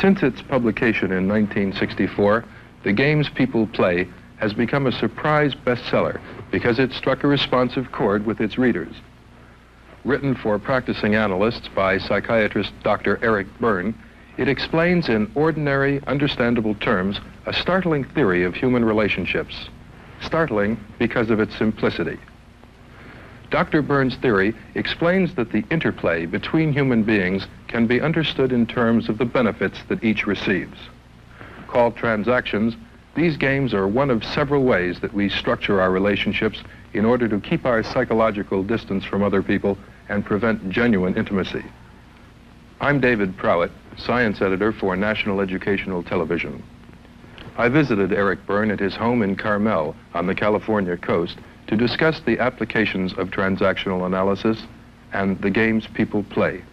Since its publication in 1964, The Games People Play has become a surprise bestseller because it struck a responsive chord with its readers. Written for practicing analysts by psychiatrist Dr. Eric Berne, it explains in ordinary, understandable terms a startling theory of human relationships. Startling because of its simplicity. Dr. Berne's theory explains that the interplay between human beings can be understood in terms of the benefits that each receives. Called transactions, these games are one of several ways that we structure our relationships in order to keep our psychological distance from other people and prevent genuine intimacy. I'm David Prowett, science editor for National Educational Television. I visited Eric Berne at his home in Carmel on the California coast to discuss the applications of transactional analysis and the games people play.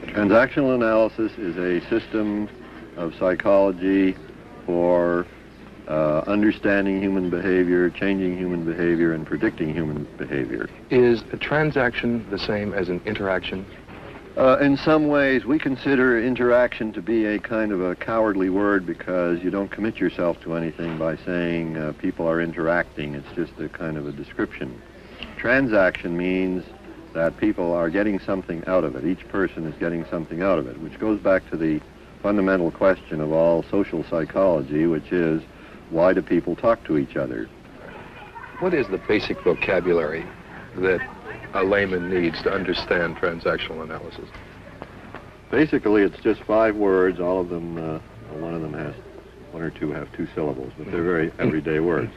Transactional analysis is a system of psychology for understanding human behavior, changing human behavior, and predicting human behavior. Is a transaction the same as an interaction? In some ways, we consider interaction to be a kind of a cowardly word because you don't commit yourself to anything by saying people are interacting. It's just a kind of a description. Transaction means that people are getting something out of it. Each person is getting something out of it, which goes back to the fundamental question of all social psychology, which is, why do people talk to each other? What is the basic vocabulary that a layman needs to understand transactional analysis? Basically, it's just 5 words. All of them, one of them has, 1 or 2 have 2 syllables, but they're very everyday words.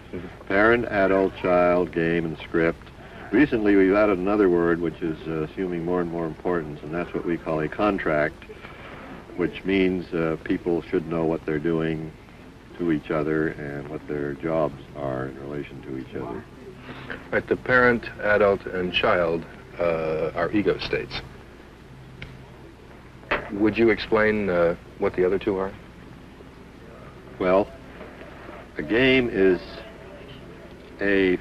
Parent, adult, child, game, and script. Recently, we've added another word which is assuming more and more importance, and that's what we call a contract, which means people should know what they're doing to each other and what their jobs are in relation to each other. Right, the parent, adult, and child are ego states. Would you explain what the other 2 are? Well, a game is a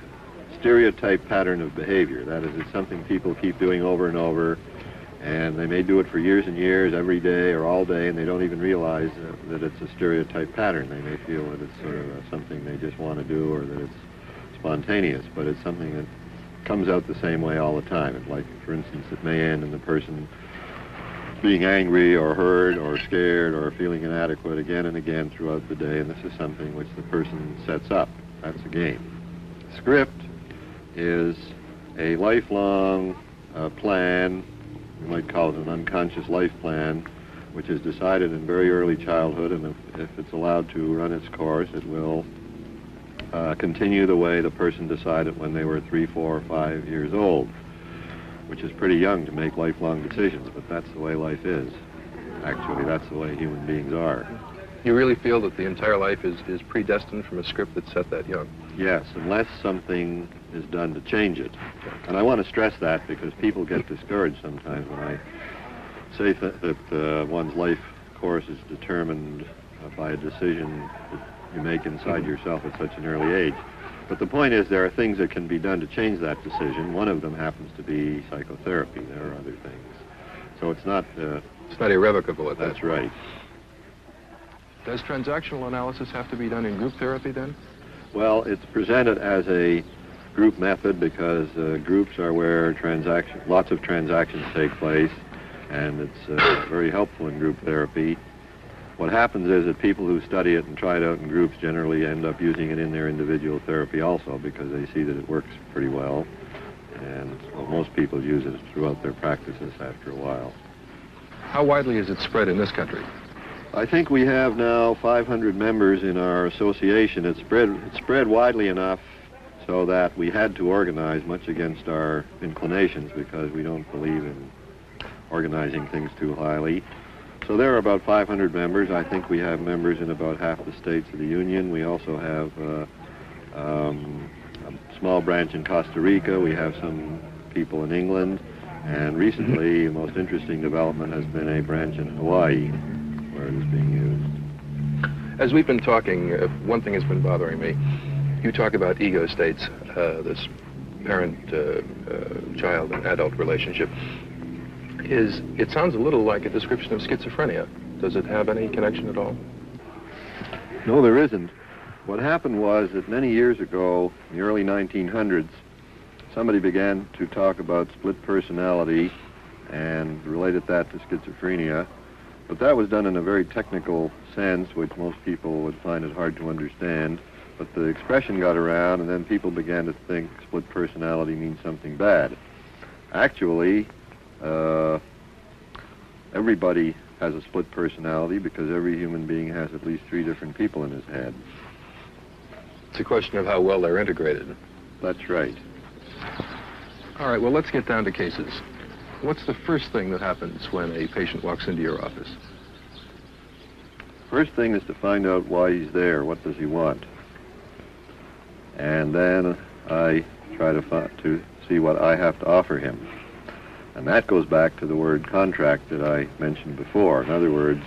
stereotype pattern of behavior. That is, it's something people keep doing over and over, and they may do it for years and years, every day or all day, and they don't even realize that it's a stereotype pattern. They may feel that it's sort of something they just want to do, or that it's spontaneous, but it's something that comes out the same way all the time. And like, for instance, it may end in the person being angry or hurt or scared or feeling inadequate again and again throughout the day, and this is something which the person sets up. That's a game. Script is a lifelong plan, we might call it an unconscious life plan, which is decided in very early childhood, and if it's allowed to run its course, it will continue the way the person decided when they were 3, 4, or 5 years old, which is pretty young to make lifelong decisions, but that's the way life is. Actually, that's the way human beings are. You really feel that the entire life is predestined from a script that's set that young? Yes, unless something is done to change it. And I want to stress that because people get discouraged sometimes when I say that one's life course is determined by a decision that you make inside yourself at such an early age. But the point is, there are things that can be done to change that decision. One of them happens to be psychotherapy. There are other things. So it's not irrevocable at that. That's right. Does transactional analysis have to be done in group therapy then? Well, it's presented as a group method because groups are where lots of transactions take place, and it's very helpful in group therapy. What happens is that people who study it and try it out in groups generally end up using it in their individual therapy also because they see that it works pretty well, and well, most people use it throughout their practices after a while. How widely is it spread in this country? I think we have now 500 members in our association. It's spread widely enough so that we had to organize, much against our inclinations, because we don't believe in organizing things too highly. So there are about 500 members. I think we have members in about half the states of the Union. We also have a small branch in Costa Rica. We have some people in England. And recently, the most interesting development has been a branch in Hawaii, where it is being used. As we've been talking, one thing has been bothering me. You talk about ego states, this parent-child and adult relationship. It sounds a little like a description of schizophrenia. Does it have any connection at all? No, there isn't. What happened was that many years ago, in the early 1900s, somebody began to talk about split personality and related that to schizophrenia. But that was done in a very technical sense, which most people would find it hard to understand. But the expression got around, and then people began to think split personality means something bad. Actually, everybody has a split personality because every human being has at least 3 different people in his head. It's a question of how well they're integrated. That's right. All right, well, let's get down to cases. What's the first thing that happens when a patient walks into your office? First thing is to find out why he's there. What does he want? And then I try to see what I have to offer him. And that goes back to the word contract that I mentioned before. In other words,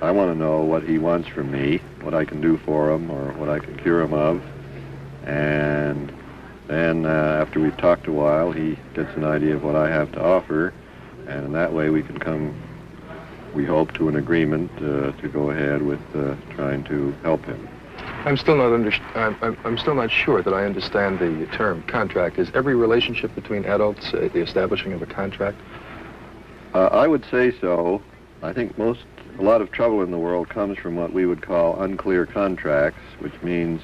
I want to know what he wants from me, what I can do for him, or what I can cure him of. And then after we've talked a while, he gets an idea of what I have to offer. And in that way we can come, we hope, to an agreement to go ahead with trying to help him. I'm still not sure that I understand the term contract. Is every relationship between adults the establishing of a contract? I would say so. I think a lot of trouble in the world comes from what we would call unclear contracts, which means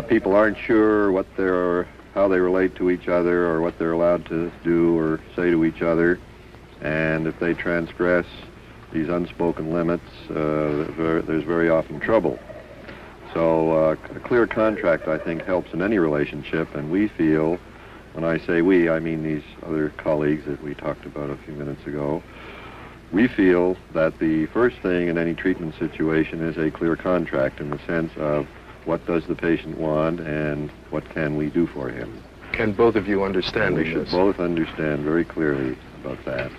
people aren't sure how they relate to each other or what they're allowed to do or say to each other. And if they transgress these unspoken limits, there's very often trouble. So a clear contract, I think, helps in any relationship, and we feel, when I say we, I mean these other colleagues that we talked about a few minutes ago, we feel that the first thing in any treatment situation is a clear contract in the sense of what does the patient want and what can we do for him. Can both of you understand this? We should both understand very clearly about that.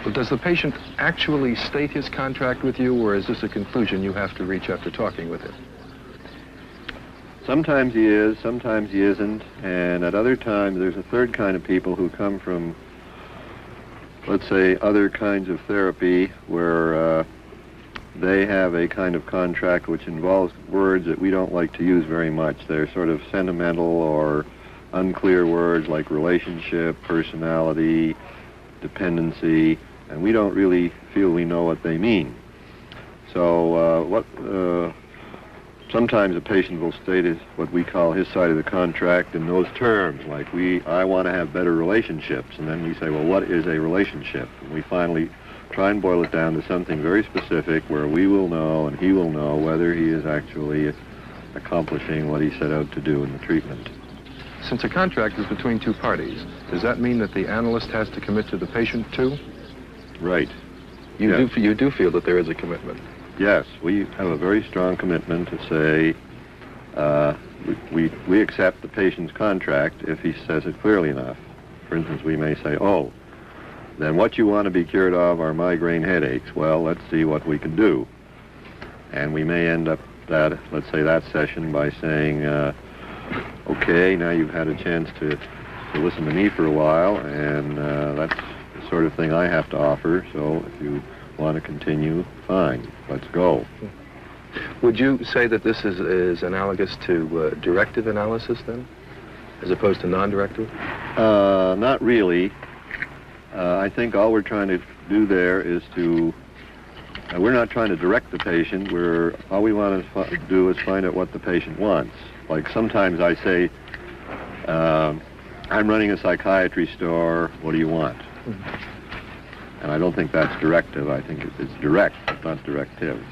Well, does the patient actually state his contract with you, or is this a conclusion you have to reach after talking with him? Sometimes he is, sometimes he isn't, and at other times there's a third kind of people who come from, let's say, other kinds of therapy where they have a kind of contract which involves words that we don't like to use very much. They're sort of sentimental or unclear words like relationship, personality, dependency, and we don't really feel we know what they mean. So sometimes a patient will state what we call his side of the contract in those terms, like I want to have better relationships, and then we say, well, what is a relationship? And we finally try and boil it down to something very specific where we will know and he will know whether he is actually accomplishing what he set out to do in the treatment. Since a contract is between 2 parties, does that mean that the analyst has to commit to the patient too? Right. You do feel that there is a commitment? Yes, we have a very strong commitment to say we accept the patient's contract if he says it clearly enough. For instance, we may say, oh, then what you want to be cured of are migraine headaches. Well, let's see what we can do. And we may end up let's say that session by saying, okay, now you've had a chance to listen to me for a while, and that's the sort of thing I have to offer, so if you want to continue, fine, let's go. Would you say that this is analogous to directive analysis, then, as opposed to non-directive? Not really. I think all we're trying to do there is we're not trying to direct the patient. All we want to do is find out what the patient wants. Like sometimes I say, I'm running a psychiatry store, what do you want? Mm-hmm. And I don't think that's directive. I think it's direct, but not directive.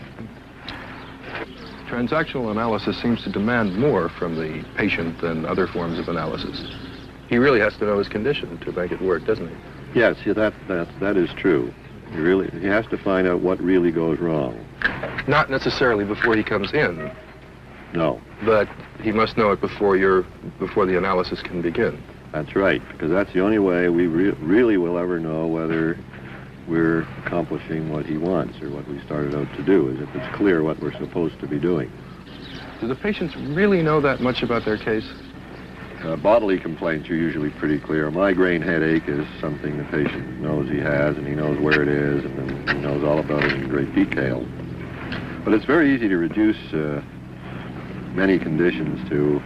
Transactional analysis seems to demand more from the patient than other forms of analysis. He really has to know his condition to make it work, doesn't he? Yes, that is true. He has to find out what really goes wrong. Not necessarily before he comes in. No. But he must know it before the analysis can begin. That's right, because that's the only way we really will ever know whether we're accomplishing what he wants or what we started out to do, is if it's clear what we're supposed to be doing. Do the patients really know that much about their case? Bodily complaints are usually pretty clear. A migraine headache is something the patient knows he has, and he knows where it is, and then he knows all about it in great detail. But it's very easy to reduce many conditions to,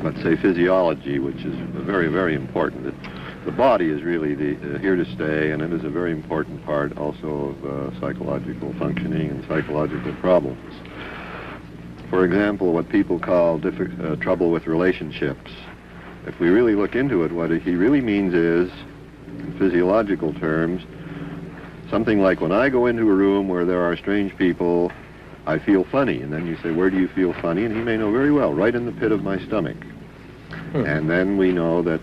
let's say, physiology, which is very, very important. The body is really here to stay, and it is a very important part also of psychological functioning and psychological problems. For example, what people call trouble with relationships. If we really look into it, what he really means is, in physiological terms, something like when I go into a room where there are strange people, I feel funny. And then you say, where do you feel funny? And he may know very well, right in the pit of my stomach. And then we know that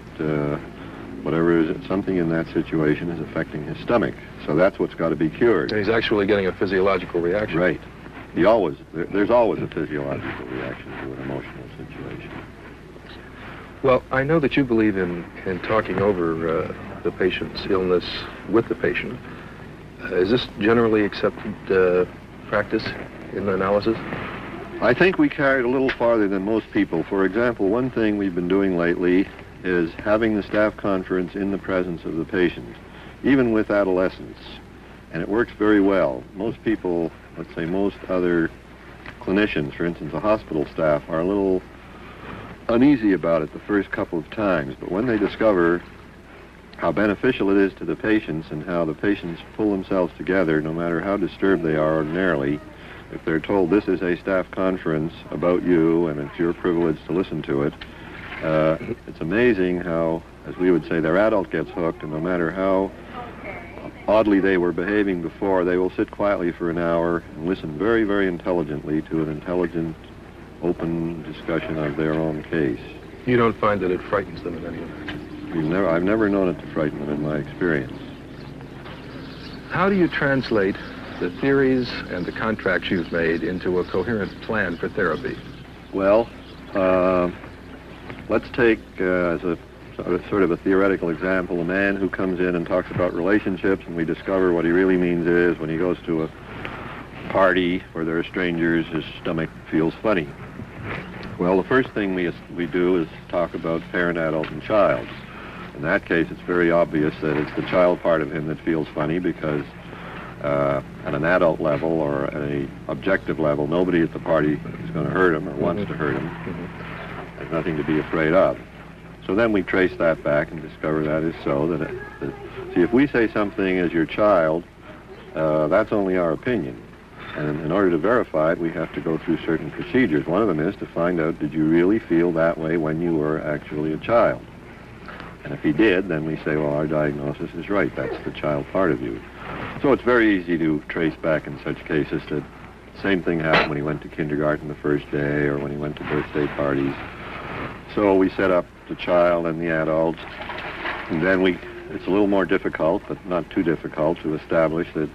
whatever is something in that situation is affecting his stomach. So that's what's got to be cured. And he's actually getting a physiological reaction. Right. There's always a physiological reaction to an emotional situation. Well, I know that you believe in talking over the patient's illness with the patient. Is this generally accepted practice in analysis? I think we carry it a little farther than most people. For example, one thing we've been doing lately is having the staff conference in the presence of the patient, even with adolescents. And it works very well. Most people, let's say most other clinicians, for instance, the hospital staff, are a little uneasy about it the first couple of times. But when they discover how beneficial it is to the patients and how the patients pull themselves together, no matter how disturbed they are ordinarily, if they're told this is a staff conference about you and it's your privilege to listen to it, it's amazing how, as we would say, their adult gets hooked, and no matter how oddly they were behaving before, they will sit quietly for an hour and listen very, very intelligently to an intelligent, open discussion of their own case. You don't find that it frightens them in any way? I've never known it to frighten them in my experience. How do you translate the theories and the contracts you've made into a coherent plan for therapy? Well, let's take as a sort of a theoretical example, a man who comes in and talks about relationships, and we discover what he really means is when he goes to a party where there are strangers, his stomach feels funny. Well, the first thing we do is talk about parent, adult, and child. In that case, it's very obvious that it's the child part of him that feels funny because at an adult level or at an objective level, nobody at the party is going to hurt him or wants to hurt him. There's nothing to be afraid of. So then we trace that back and discover that is so. See, if we say something as your child, that's only our opinion. And in order to verify it, we have to go through certain procedures. One of them is to find out, did you really feel that way when you were actually a child? And if he did, then we say, well, our diagnosis is right. That's the child part of you. So it's very easy to trace back in such cases that the same thing happened when he went to kindergarten the first day or when he went to birthday parties. So we set up the child and the adult, and then it's a little more difficult, but not too difficult, to establish that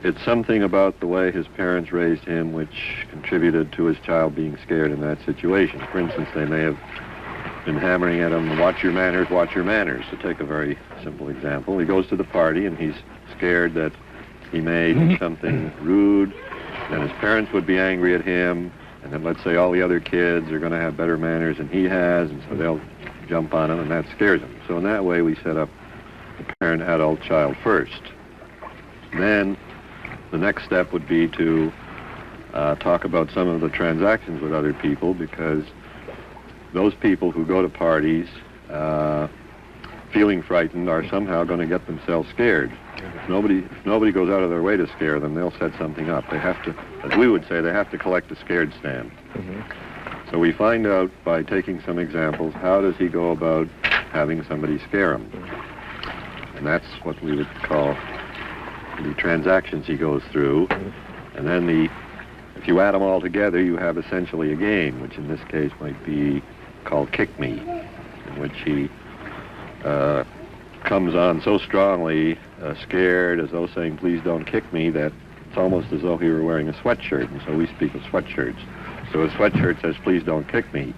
it's something about the way his parents raised him which contributed to his child being scared in that situation. For instance, they may have been hammering at him, watch your manners, to take a very simple example. He goes to the party and he's scared that he may do something rude, and his parents would be angry at him, and then let's say all the other kids are going to have better manners than he has, and so they'll jump on him, and that scares him. So in that way, we set up the parent, adult, child first. Then the next step would be to talk about some of the transactions with other people, because those people who go to parties feeling frightened are somehow going to get themselves scared. If nobody goes out of their way to scare them, they'll set something up. They have to, as we would say, they have to collect a scared stand. So we find out by taking some examples, how does he go about having somebody scare him? And that's what we would call the transactions he goes through. And then if you add them all together, you have essentially a game, which in this case might be called Kick Me, in which he comes on so strongly, scared, as though saying, please don't kick me, that it's almost as though he were wearing a sweatshirt, and so we speak of sweatshirts. So a sweatshirt says, please don't kick me.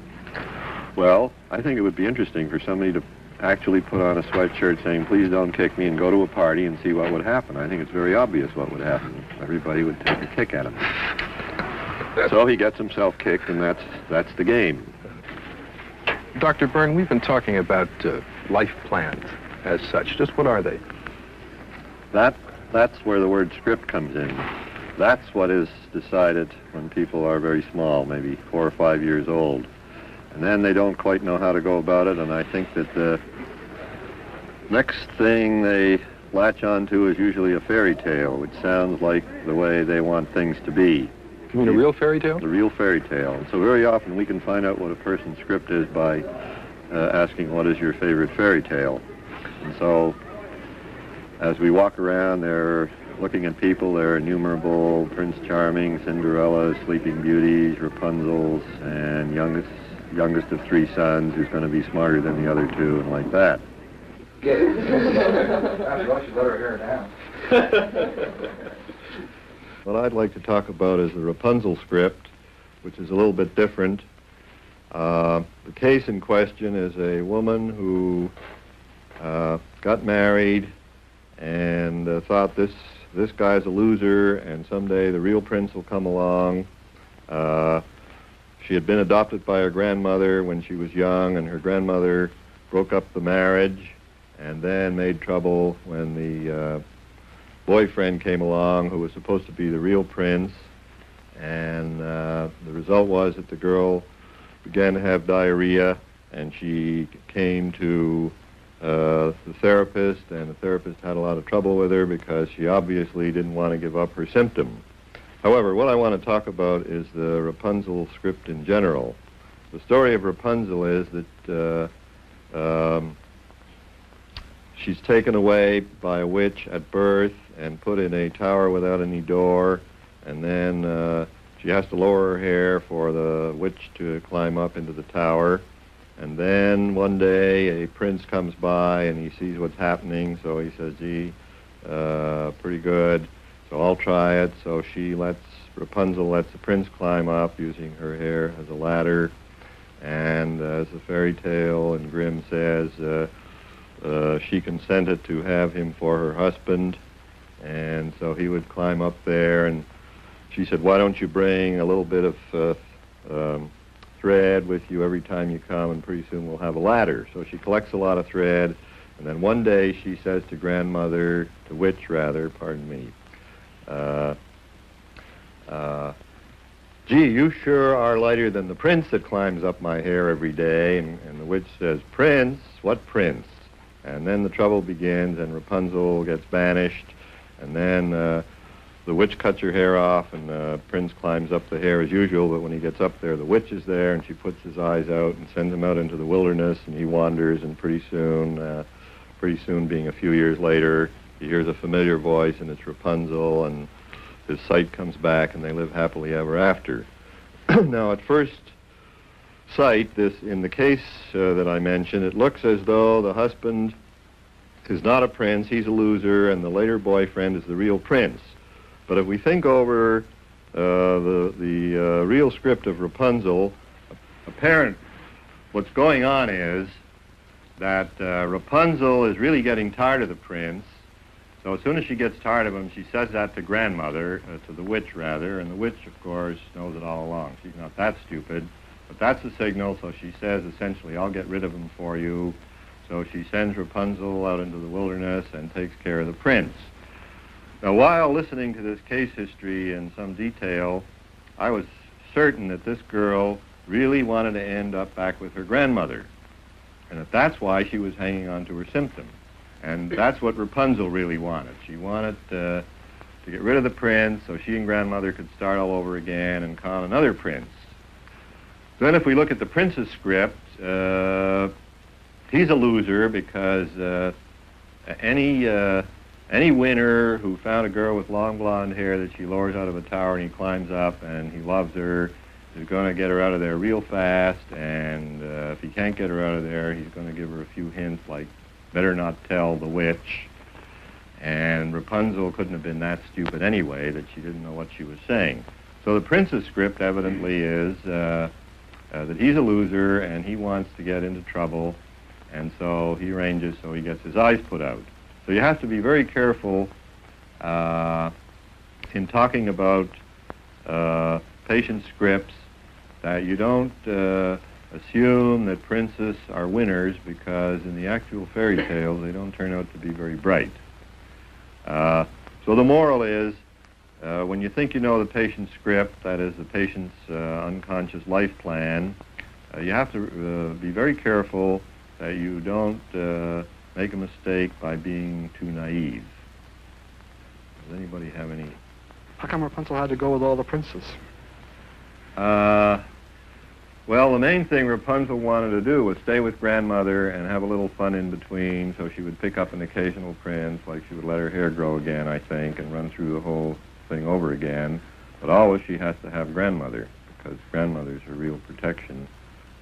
Well, I think it would be interesting for somebody to actually put on a sweatshirt saying, please don't kick me, and go to a party and see what would happen. I think it's very obvious what would happen. Everybody would take a kick at him. So he gets himself kicked, and that's the game. Dr. Berne, we've been talking about life plans as such. Just what are they? That's where the word script comes in. That's what is decided when people are very small, maybe 4 or 5 years old. And then they don't quite know how to go about it, and I think that the next thing they latch onto is usually a fairy tale, which sounds like the way they want things to be. You mean a real fairy tale? The real fairy tale. And so very often we can find out what a person's script is by asking, what is your favorite fairy tale? And so as we walk around, they're looking at people. There are innumerable Prince Charming, Cinderella, Sleeping Beauties, Rapunzels, and youngest of 3 sons who's going to be smarter than the other 2, and like that. After all, she let her hair down. What I'd like to talk about is the Rapunzel Script, which is a little bit different. The case in question is a woman who got married and thought this guy's a loser, and someday the real prince will come along. She had been adopted by her grandmother when she was young, and her grandmother broke up the marriage and then made trouble when the boyfriend came along who was supposed to be the real prince. And the result was that the girl began to have diarrhea, and she came to the therapist, and the therapist had a lot of trouble with her because she obviously didn't want to give up her symptom. However, what I want to talk about is the Rapunzel script in general. The story of Rapunzel is that she's taken away by a witch at birth and put in a tower without any door, and then she has to lower her hair for the witch to climb up into the tower. And then one day a prince comes by and he sees what's happening, so he says, gee, pretty good, so I'll try it. So Rapunzel lets the prince climb up using her hair as a ladder. And as the fairy tale in Grimm says, she consented to have him for her husband. And so he would climb up there, and she said, why don't you bring a little bit of thread with you every time you come, and pretty soon we'll have a ladder. So she collects a lot of thread, and then one day she says to the witch, pardon me, gee, you sure are lighter than the prince that climbs up my hair every day. And the witch says, prince? What prince? And then the trouble begins, and Rapunzel gets banished, and then the witch cuts her hair off, and the prince climbs up the hair as usual, but when he gets up there, the witch is there, and she puts his eyes out and sends him out into the wilderness, and he wanders, and pretty soon, being a few years later, he hears a familiar voice, and it's Rapunzel, and his sight comes back, and they live happily ever after. Now, at first sight, in the case that I mentioned, it looks as though the husband is not a prince, he's a loser, and the later boyfriend is the real prince. But if we think over the real script of Rapunzel, what's going on is that Rapunzel is really getting tired of the prince. So as soon as she gets tired of him, she says that to to the witch rather, and the witch, of course, knows it all along. She's not that stupid, but that's the signal, so she says, essentially, I'll get rid of him for you. So she sends Rapunzel out into the wilderness and takes care of the prince. Now, while listening to this case history in some detail, I was certain that this girl really wanted to end up back with her grandmother, and that's why she was hanging on to her symptom. And that's what Rapunzel really wanted. She wanted to get rid of the prince so she and grandmother could start all over again and con another prince. Then if we look at the prince's script, he's a loser because any winner who found a girl with long blonde hair that she lowers out of a tower and he climbs up and he loves her is going to get her out of there real fast, and if he can't get her out of there, he's going to give her a few hints like, better not tell the witch. And Rapunzel couldn't have been that stupid anyway that she didn't know what she was saying. So the prince's script evidently is that he's a loser and he wants to get into trouble, and so he arranges so he gets his eyes put out. So you have to be very careful in talking about patient scripts that you don't assume that princes are winners because in the actual fairy tales they don't turn out to be very bright. So the moral is, when you think you know the patient's script, that is the patient's unconscious life plan, you have to be very careful that you don't make a mistake by being too naive. Does anybody have any? How come Rapunzel had to go with all the princes? Well, the main thing Rapunzel wanted to do was stay with grandmother and have a little fun in between, so she would pick up an occasional prince, like she would let her hair grow again, I think, and run through the whole thing over again. But always she has to have grandmother, because grandmother's her real protection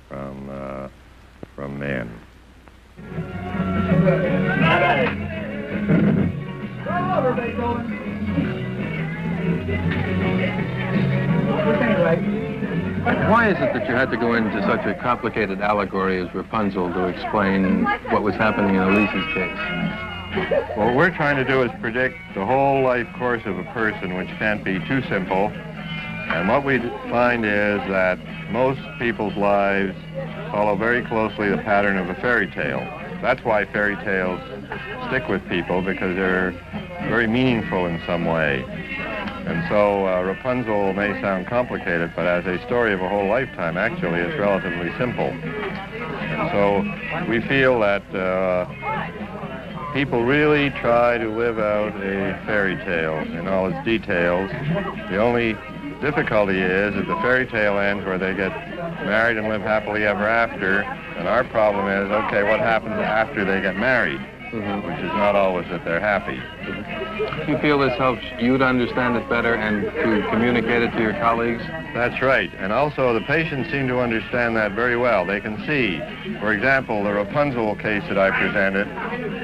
from man. Why is it that you had to go into such a complicated allegory as Rapunzel to explain what was happening in Elise's case? What we're trying to do is predict the whole life course of a person, which can't be too simple. And what we find is that most people's lives follow very closely the pattern of a fairy tale. That's why fairy tales stick with people, because they're very meaningful in some way. And so Rapunzel may sound complicated, but as a story of a whole lifetime, actually, it's relatively simple. And so we feel that people really try to live out a fairy tale in all its details. The only difficulty is that the fairy tale ends where they get married and live happily ever after, and our problem is, okay, what happens after they get married? Which is not always that they're happy. Do you feel this helps you to understand it better and to communicate it to your colleagues? That's right. And also the patients seem to understand that very well. They can see, for example, the Rapunzel case that I presented,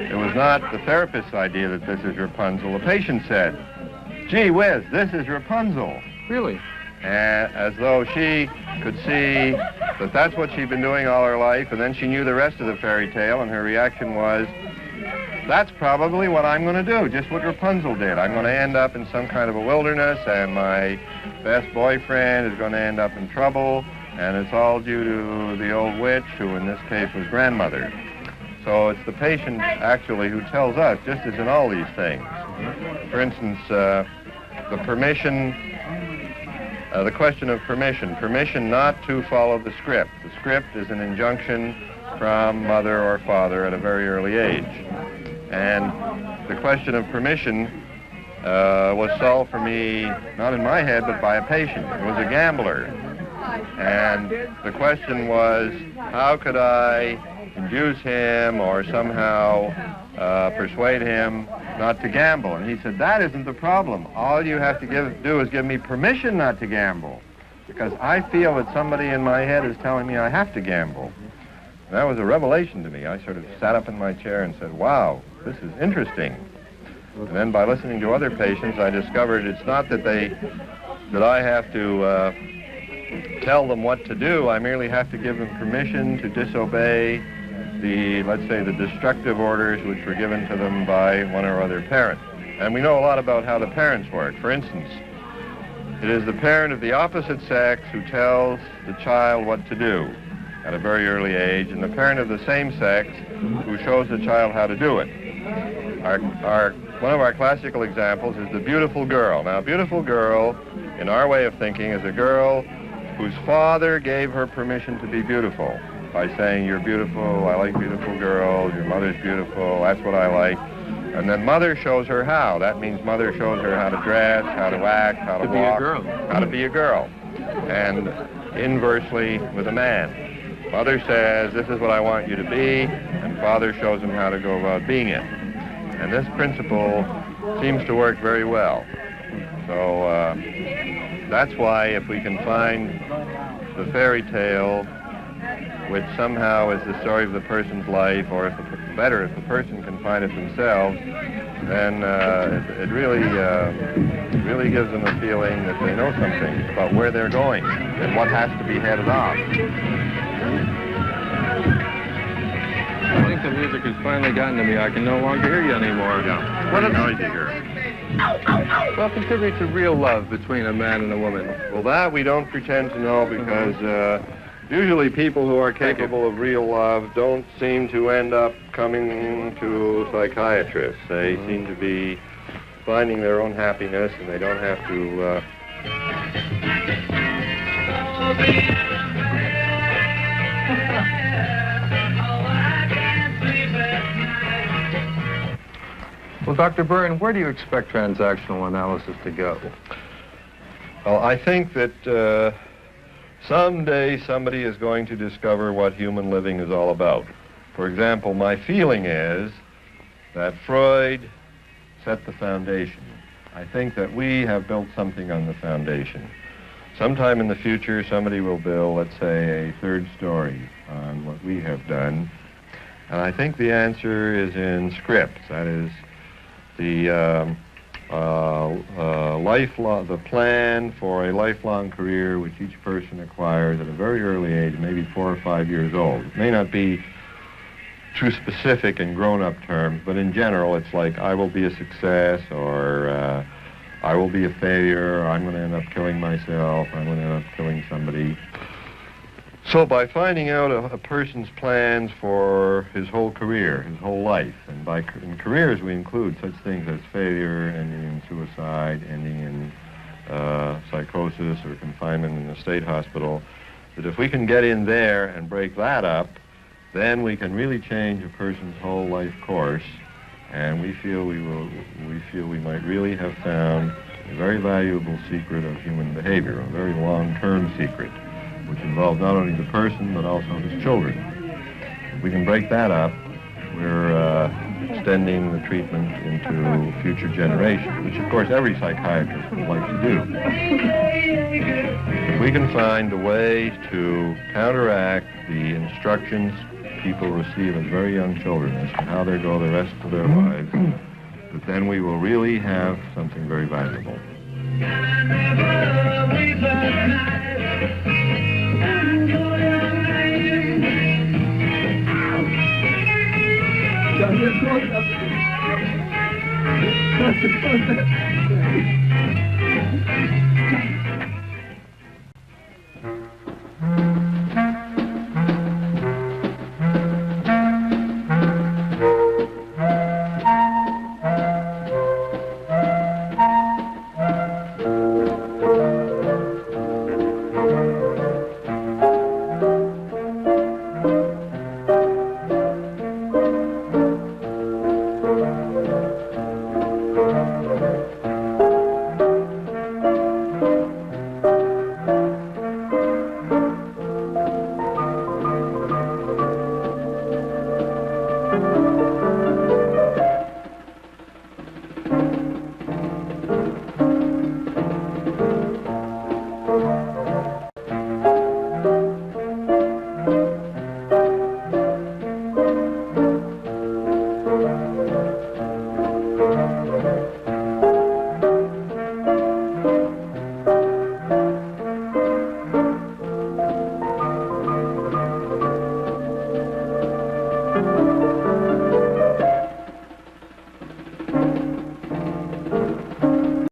it was not the therapist's idea that this is Rapunzel. The patient said, gee whiz, this is Rapunzel. Really? As though she could see that that's what she'd been doing all her life, and then she knew the rest of the fairy tale, and her reaction was, that's probably what I'm going to do, just what Rapunzel did. I'm going to end up in some kind of a wilderness, and my best boyfriend is going to end up in trouble, and it's all due to the old witch, who in this case was grandmother. So it's the patient, actually, who tells us, just as in all these things. For instance, the question of permission not to follow the script. The script is an injunction from mother or father at a very early age. And the question of permission was solved for me, not in my head, but by a patient. It was a gambler. And the question was, how could I induce him or somehow persuade him not to gamble? And he said, that isn't the problem. All you have to do is give me permission not to gamble, because I feel that somebody in my head is telling me I have to gamble. And that was a revelation to me. I sort of sat up in my chair and said, wow, this is interesting. And then by listening to other patients, I discovered it's not that I have to tell them what to do. I merely have to give them permission to disobey let's say, the destructive orders which were given to them by one or other parent. And we know a lot about how the parents work. For instance, it is the parent of the opposite sex who tells the child what to do at a very early age, and the parent of the same sex who shows the child how to do it. One of our classical examples is the beautiful girl. Now, a beautiful girl, in our way of thinking, is a girl whose father gave her permission to be beautiful by saying, you're beautiful, I like beautiful girls, your mother's beautiful, that's what I like. And then mother shows her how. That means mother shows her how to dress, how to act, how to walk, how to be a girl. And inversely with a man. Mother says, this is what I want you to be, and father shows him how to go about being it. And this principle seems to work very well. So that's why if we can find the fairy tale which somehow is the story of the person's life, or if the person can find it themselves, then it really gives them a feeling that they know something about where they're going and what has to be headed off. I think the music has finally gotten to me. I can no longer hear you anymore. Yeah, what a noisy here. Well, contribute to real love between a man and a woman. Well, that we don't pretend to know, because Usually people who are capable of real love don't seem to end up coming to psychiatrists. They seem to be finding their own happiness, and they don't have to... Well, Dr. Berne, where do you expect transactional analysis to go? Well, I think that someday somebody is going to discover what human living is all about. For example, my feeling is that Freud set the foundation. I think that we have built something on the foundation. Sometime in the future, somebody will build, let's say, a third story on what we have done. And I think the answer is in script. That is, the plan for a lifelong career which each person acquires at a very early age, maybe 4 or 5 years old. It may not be too specific in grown-up terms, but in general it's like, I will be a success, or I will be a failure, or I'm going to end up killing myself, or I'm going to end up killing somebody. So by finding out a person's plans for his whole career, his whole life, and in careers we include such things as failure, ending in suicide, ending in psychosis or confinement in a state hospital, that if we can get in there and break that up, then we can really change a person's whole life course, and we feel we might really have found a very valuable secret of human behavior, a very long-term secret, which involves not only the person, but also his children. If we can break that up, we're extending the treatment into future generations, which of course every psychiatrist would like to do. If we can find a way to counteract the instructions people receive as very young children as to how they go the rest of their lives, but then we will really have something very valuable.